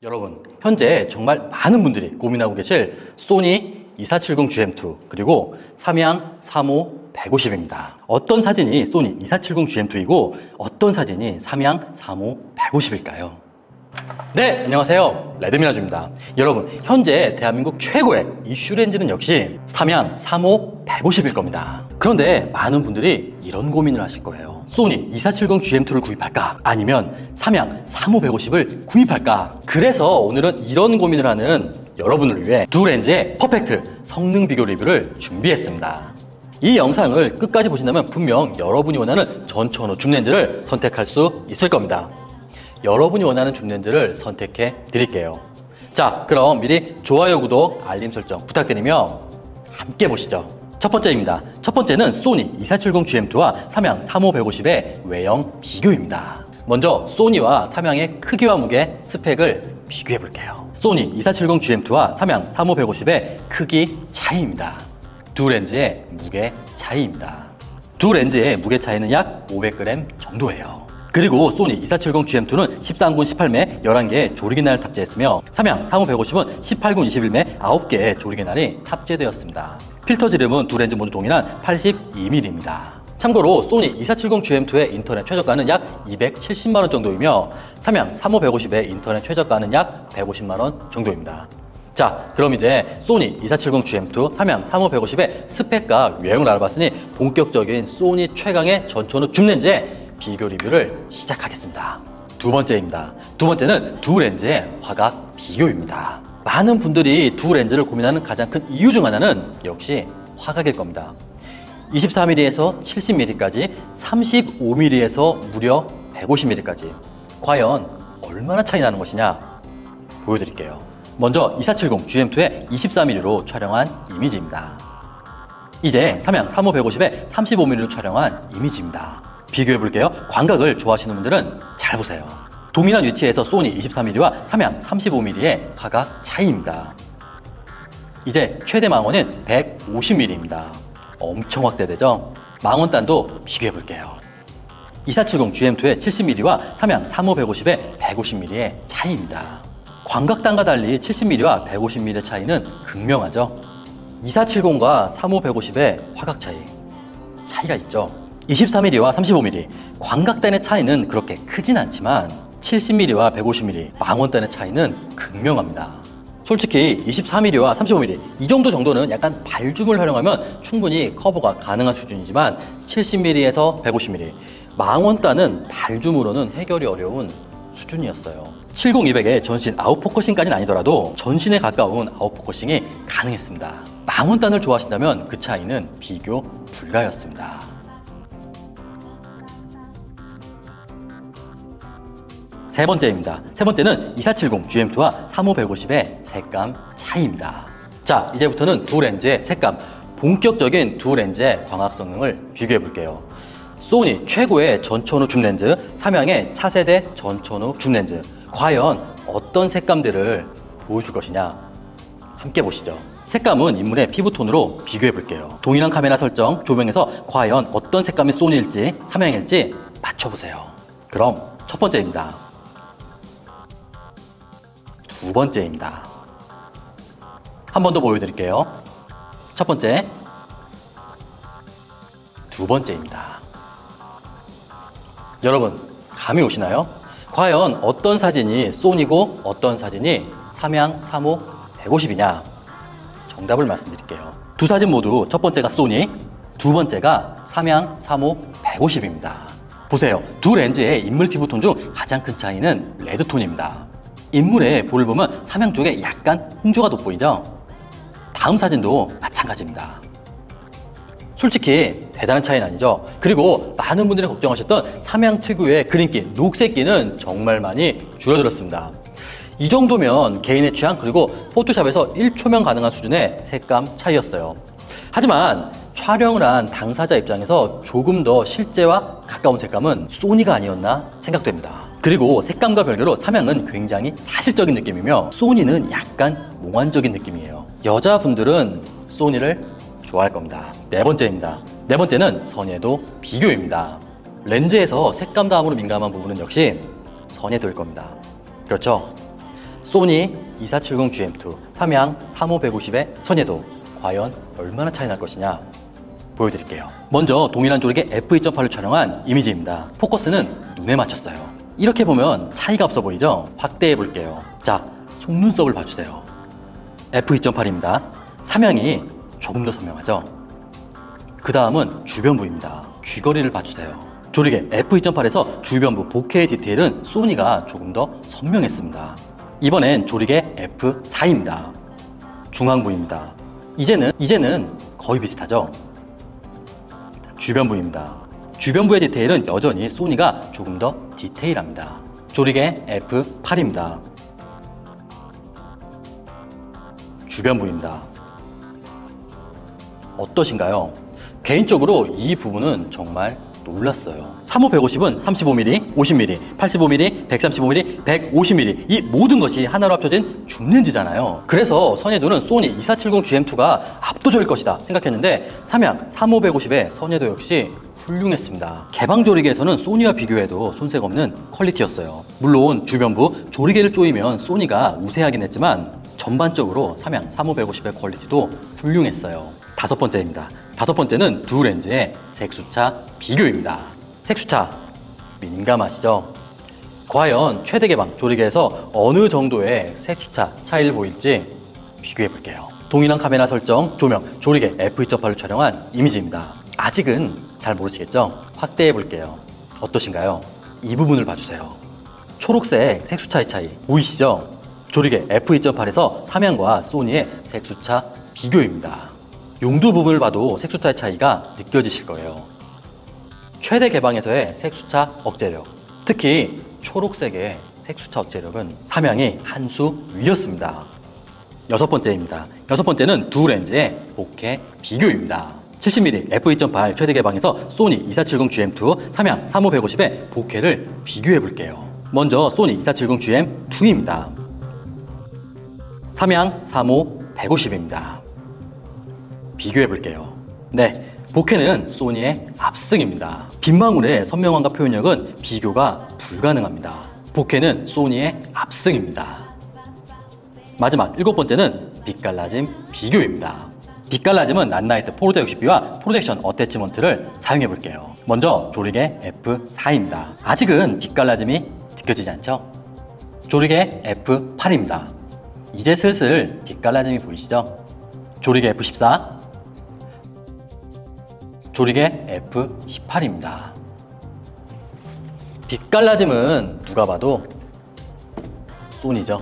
여러분, 현재 정말 많은 분들이 고민하고 계실 소니 2470GM2 그리고 삼양 35 150입니다. 어떤 사진이 소니 2470GM2이고 어떤 사진이 삼양 35 150일까요? 네, 안녕하세요. 레드미라주입니다. 여러분, 현재 대한민국 최고의 이슈 렌즈는 역시 삼양 35 150일 겁니다. 그런데 많은 분들이 이런 고민을 하실 거예요. 소니 2470GM2를 구입할까? 아니면 삼양 35 150을 구입할까? 그래서 오늘은 이런 고민을 하는 여러분을 위해 두 렌즈의 퍼펙트 성능 비교 리뷰를 준비했습니다. 이 영상을 끝까지 보신다면 분명 여러분이 원하는 전천후 줌렌즈를 선택할 수 있을 겁니다. 여러분이 원하는 줌렌즈를 선택해 드릴게요. 자, 그럼 미리 좋아요, 구독, 알림 설정 부탁드리며 함께 보시죠. 첫 번째입니다. 첫 번째는 소니 2470GM2와 삼양 35 150의 외형 비교입니다. 먼저 소니와 삼양의 크기와 무게, 스펙을 비교해 볼게요. 소니 2470GM2와 삼양 35 150의 크기 차이입니다. 두 렌즈의 무게 차이입니다. 두 렌즈의 무게 차이는 약 500g 정도예요. 그리고 소니 2470GM2는 13군 18매 11개의 조리개날을 탑재했으며 삼양 35 150은 18군 21매 9개의 조리개날이 탑재되었습니다. 필터 지름은 두 렌즈 모두 동일한 82mm입니다. 참고로 소니 2470GM2의 인터넷 최저가는 약 270만원 정도이며 삼양 35 150의 인터넷 최저가는 약 150만원 정도입니다. 자, 그럼 이제 소니 2470GM2, 삼양 35 150의 스펙과 외형을 알아봤으니 본격적인 소니 최강의 전천후 줌렌즈의 비교 리뷰를 시작하겠습니다. 두 번째입니다. 두 번째는 두 렌즈의 화각 비교입니다. 많은 분들이 두 렌즈를 고민하는 가장 큰 이유 중 하나는 역시 화각일 겁니다. 24mm에서 70mm까지, 35mm에서 무려 150mm까지. 과연 얼마나 차이 나는 것이냐 보여드릴게요. 먼저 2470GM2의 24mm로 촬영한 이미지입니다. 이제 삼양 35 150의 35mm로 촬영한 이미지입니다. 비교해 볼게요. 광각을 좋아하시는 분들은 잘 보세요. 동일한 위치에서 소니 24mm와 삼양 35mm의 화각 차이입니다. 이제 최대 망원은 150mm입니다. 엄청 확대되죠? 망원단도 비교해 볼게요. 2470GM2의 70mm와 삼양 35 150의 150mm의 차이입니다. 광각단과 달리 70mm와 150mm의 차이는 극명하죠? 2470과 35 150의 화각 차이가 있죠? 23mm와 35mm, 광각단의 차이는 그렇게 크진 않지만 70mm와 150mm, 망원단의 차이는 극명합니다. 솔직히 24mm와 35mm, 이 정도는 약간 발줌을 활용하면 충분히 커버가 가능한 수준이지만 70mm에서 150mm, 망원단은 발줌으로는 해결이 어려운 수준이었어요. 70-200의 전신 아웃포커싱까지는 아니더라도 전신에 가까운 아웃포커싱이 가능했습니다. 망원단을 좋아하신다면 그 차이는 비교 불가였습니다. 세 번째입니다. 세 번째는 2470GM2와 35 150의 색감 차이입니다. 자, 이제부터는 두 렌즈의 색감, 본격적인 두 렌즈의 광학 성능을 비교해 볼게요. 소니 최고의 전천후 줌렌즈, 삼양의 차세대 전천후 줌렌즈, 과연 어떤 색감들을 보여줄 것이냐 함께 보시죠. 색감은 인물의 피부톤으로 비교해 볼게요. 동일한 카메라 설정, 조명에서 과연 어떤 색감이 소니일지 삼양일지 맞춰보세요. 그럼 첫 번째입니다. 두 번째입니다. 한 번 더 보여드릴게요. 첫 번째, 두 번째입니다. 여러분, 감이 오시나요? 과연 어떤 사진이 소니고 어떤 사진이 삼양 35 150이냐? 정답을 말씀드릴게요. 두 사진 모두 첫 번째가 소니, 두 번째가 삼양 35 150입니다. 보세요. 두 렌즈의 인물 피부톤 중 가장 큰 차이는 레드톤입니다. 인물의 볼을 보면 삼양 쪽에 약간 홍조가 돋보이죠? 다음 사진도 마찬가지입니다. 솔직히 대단한 차이는 아니죠? 그리고 많은 분들이 걱정하셨던 삼양 특유의 그린기, 녹색기는 정말 많이 줄어들었습니다. 이 정도면 개인의 취향 그리고 포토샵에서 1초면 가능한 수준의 색감 차이였어요. 하지만 촬영을 한 당사자 입장에서 조금 더 실제와 가까운 색감은 소니가 아니었나 생각됩니다. 그리고 색감과 별개로 삼양은 굉장히 사실적인 느낌이며 소니는 약간 몽환적인 느낌이에요. 여자분들은 소니를 좋아할 겁니다. 네 번째입니다. 네 번째는 선예도 비교입니다. 렌즈에서 색감 다음으로 민감한 부분은 역시 선예도일 겁니다. 그렇죠? 소니 2470GM2 삼양 3550의 선예도 과연 얼마나 차이 날 것이냐 보여드릴게요. 먼저 동일한 조리개 f2.8을 촬영한 이미지입니다. 포커스는 눈에 맞췄어요. 이렇게 보면 차이가 없어 보이죠? 확대해 볼게요. 자, 속눈썹을 봐주세요. f2.8입니다. 삼양이 조금 더 선명하죠? 그 다음은 주변부입니다. 귀걸이를 봐주세요. 조리개 f2.8에서 주변부 보케의 디테일은 소니가 조금 더 선명했습니다. 이번엔 조리개 f4입니다. 중앙부입니다. 이제는 거의 비슷하죠? 주변부입니다. 주변부의 디테일은 여전히 소니가 조금 더 디테일합니다. 조리개 f8입니다. 주변부입니다. 어떠신가요? 개인적으로 이 부분은 정말 놀랐어요. 35-150은 35mm, 50mm, 85mm, 135mm, 150mm 이 모든 것이 하나로 합쳐진 줌렌즈잖아요. 그래서 선예도는 소니 2470GM2가 압도적일 것이다 생각했는데 삼양 35-150의 선예도 역시 훌륭했습니다. 개방 조리개에서는 소니와 비교해도 손색 없는 퀄리티였어요. 물론 주변부 조리개를 조이면 소니가 우세하긴 했지만 전반적으로 삼양 35-150의 퀄리티도 훌륭했어요. 다섯 번째입니다. 다섯 번째는 두 렌즈의 색수차 비교입니다. 색수차 민감하시죠? 과연 최대 개방 조리개에서 어느 정도의 색수차 차이를 보일지 비교해 볼게요. 동일한 카메라 설정, 조명, 조리개 f2.8을 촬영한 이미지입니다. 아직은 잘 모르시겠죠? 확대해 볼게요. 어떠신가요? 이 부분을 봐주세요. 초록색 색수차의 차이 보이시죠? 조리개 f2.8에서 삼양과 소니의 색수차 비교입니다. 용두 부분을 봐도 색수차의 차이가 느껴지실 거예요. 최대 개방에서의 색수차 억제력, 특히 초록색의 색수차 억제력은 삼양이 한 수 위였습니다. 여섯 번째입니다. 여섯 번째는 두 렌즈의 보케 비교입니다. 70mm f2.8 최대 개방에서 소니 2470GM2, 삼양 35-150의 보케를 비교해 볼게요. 먼저 소니 2470GM2입니다. 삼양 35-150입니다. 비교해 볼게요. 네, 보케는 소니의 압승입니다. 빗망울의 선명함과 표현력은 비교가 불가능합니다. 보케는 소니의 압승입니다. 마지막 일곱 번째는 빛갈라짐 비교입니다. 빛갈라짐은 낫나이트 포르데 60B와 프로젝션 어태치먼트를 사용해 볼게요. 먼저 조리개 F4입니다. 아직은 빛갈라짐이 느껴지지 않죠? 조리개 F8입니다. 이제 슬슬 빛갈라짐이 보이시죠? 조리개 F14, 조리개 F18입니다. 빛갈라짐은 누가 봐도 소니죠.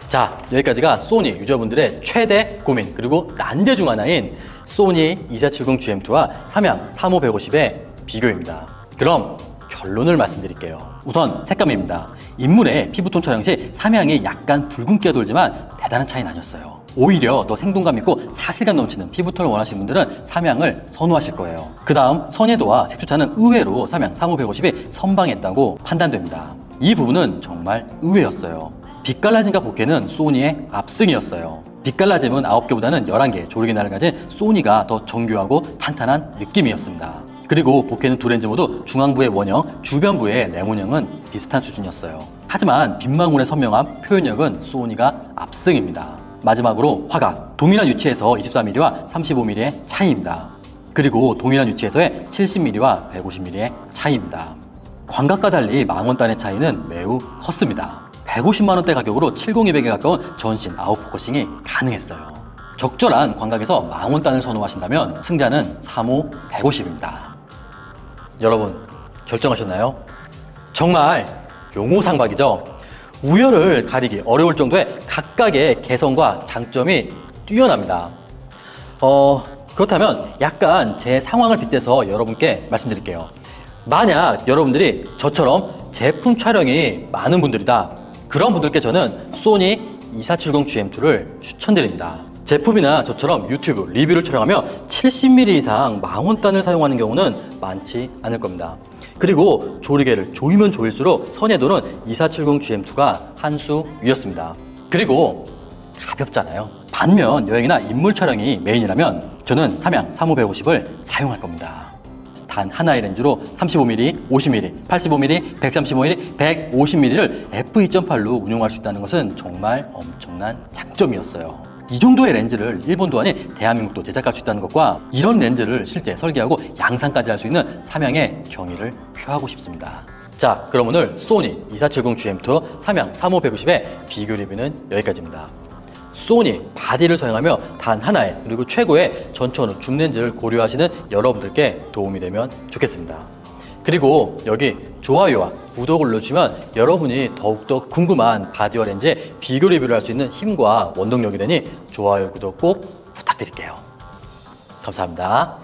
자, 여기까지가 소니 유저분들의 최대 고민 그리고 난제 중 하나인 소니 2470GM2와 삼양 35-150의 비교입니다. 그럼 결론을 말씀드릴게요. 우선 색감입니다. 인물의 피부톤 촬영 시 삼양이 약간 붉은기가 돌지만 대단한 차이는 아니었어요. 오히려 더 생동감 있고 사실감 넘치는 피부톤을 원하시는 분들은 삼양을 선호하실 거예요. 그 다음 선예도와 색조차는 의외로 삼양 35-150이 선방했다고 판단됩니다. 이 부분은 정말 의외였어요. 빛갈라짐과 보케는 소니의 압승이었어요. 빛갈라짐은 9개보다는 11개 조리개 날을 가진 소니가 더 정교하고 탄탄한 느낌이었습니다. 그리고 보케는 두 렌즈 모두 중앙부의 원형, 주변부의 레몬형은 비슷한 수준이었어요. 하지만 빗망울의 선명함, 표현력은 소니가 압승입니다. 마지막으로 화각, 동일한 위치에서 24mm와 35mm의 차이입니다. 그리고 동일한 위치에서의 70mm와 150mm의 차이입니다. 광각과 달리 망원단의 차이는 매우 컸습니다. 150만원대 가격으로 70200에 가까운 전신 아웃포커싱이 가능했어요. 적절한 광각에서 망원단을 선호하신다면 승자는 35-150입니다. 여러분 결정하셨나요? 정말 용호상박이죠? 우열을 가리기 어려울 정도의 각각의 개성과 장점이 뛰어납니다. 그렇다면 약간 제 상황을 빗대서 여러분께 말씀드릴게요. 만약 여러분들이 저처럼 제품 촬영이 많은 분들이다, 그런 분들께 저는 소니 2470GM2를 추천드립니다. 제품이나 저처럼 유튜브 리뷰를 촬영하며 70mm 이상 망원단을 사용하는 경우는 많지 않을 겁니다. 그리고 조리개를 조이면 조일수록 선예도는 2470GM2가 한 수 위였습니다. 그리고 가볍잖아요. 반면 여행이나 인물 촬영이 메인이라면 저는 삼양 35-150을 사용할 겁니다. 단 하나의 렌즈로 35mm, 50mm, 85mm, 135mm, 150mm를 f2.8로 운용할 수 있다는 것은 정말 엄청난 장점이었어요. 이 정도의 렌즈를 일본도 아닌 대한민국도 제작할 수 있다는 것과 이런 렌즈를 실제 설계하고 양산까지 할 수 있는 삼양의 경의를 표하고 싶습니다. 자, 그럼 오늘 소니 2470GM2 삼양 35-150의 비교 리뷰는 여기까지입니다. 소니 바디를 사용하며 단 하나의 그리고 최고의 전천후 줌렌즈를 고려하시는 여러분들께 도움이 되면 좋겠습니다. 그리고 여기 좋아요와 구독을 눌러주시면 여러분이 더욱더 궁금한 바디와 렌즈의 비교 리뷰를 할 수 있는 힘과 원동력이 되니 좋아요, 구독 꼭 부탁드릴게요. 감사합니다.